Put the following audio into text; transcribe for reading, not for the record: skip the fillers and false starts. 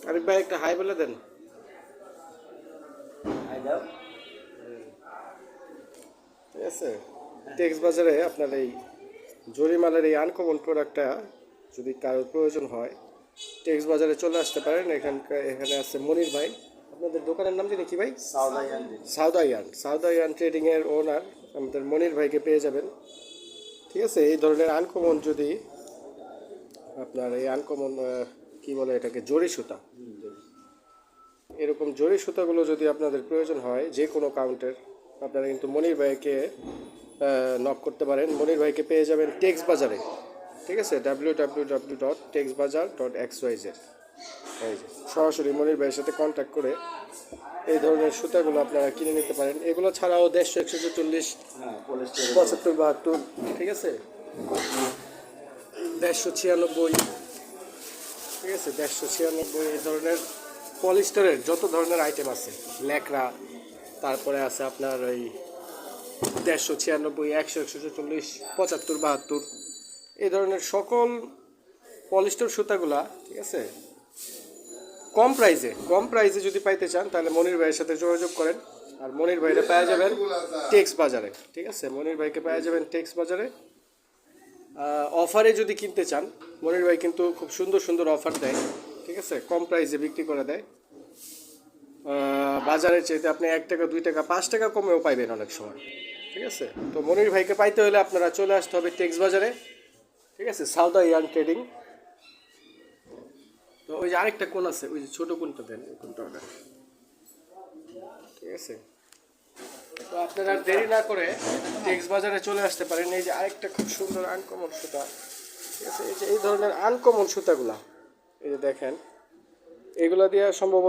আরিফ ভাই একটা হাই বলে দেন। ঠিক আছে, টেক্স বাজারে আপনার এই জরিমালের এই আনকমন প্রোডাক্টটা যদি কারোর প্রয়োজন হয় টেক্স বাজারে চলে আসতে পারেন। এখানে আছে মনির ভাই। আপনাদের দোকানের নাম জানি কি ভাই? সাউদাইয়ান ট্রেডিংয়ের ওনার আমাদের মনির ভাইকে পেয়ে যাবেন। ঠিক আছে, এই ধরনের আনকমন যদি আপনার এই আনকমন কি বলে এটাকে, জরি সুতা, এরকম জরি সুতাগুলো যদি আপনাদের প্রয়োজন হয় যে কোনো কাউন্টের, আপনারা কিন্তু মনির ভাইকে নক করতে পারেন। মনির ভাইকে পেয়ে যাবেন টেক্স বাজারে। ঠিক আছে, www.texbazaar.xyz। এই যে সরাসরি মনির ভাইয়ের সাথে কন্ট্যাক্ট করে এই ধরনের সুতাগুলো আপনারা কিনে নিতে পারেন। এগুলো ছাড়াও 150, 140, 75, 72, ঠিক আছে, 196, ঠিক আছে, 196, এই ধরনের পলিস্টারের যত ধরনের আইটেম আছে, ল্যাকড়া, তারপরে আছে আপনার ওই 196, 100, 140, 75, 72, এই ধরনের সকল পলিস্টার সুতাগুলা, ঠিক আছে, কম প্রাইসে যদি পাইতে চান তাহলে মনির ভাইয়ের সাথে যোগাযোগ করেন। আর মনির ভাইরে পাওয়া যাবেন টেক্স বাজারে। ঠিক আছে, মনির ভাইকে পাওয়া যাবেন টেক্স বাজারে। অফারে যদি কিনতে চান, মনির ভাই কিন্তু খুব সুন্দর সুন্দর অফার দেয়। ঠিক আছে, কম প্রাইসে বিক্রি করে দেয়। বাজারের চাইতে আপনি 1 টাকা, 2 টাকা, 5 টাকা কমেও পাইবেন অনেক সময়। ঠিক আছে, তো মনির ভাইকে পাইতে হলে আপনারা চলে আসতে হবে টেক্স বাজারে। ঠিক আছে, সাউদাইয়ান ট্রেডিং। তো ওই যে আরেকটা কোন আছে, ওই যে ছোটো কোনটা দেন, ওই কোনটা অর্ডার। ঠিক আছে, তো আপনারা দেরি না করে টেক্স বাজারে চলে আসতে পারেন। এই যে আরেকটা খুব সুন্দর আনকমন সুতা। ঠিক আছে, এই যে এই ধরনের আনকমন সুতাগুলা, এই যে দেখেন, এগুলা দিয়ে সম্ভবত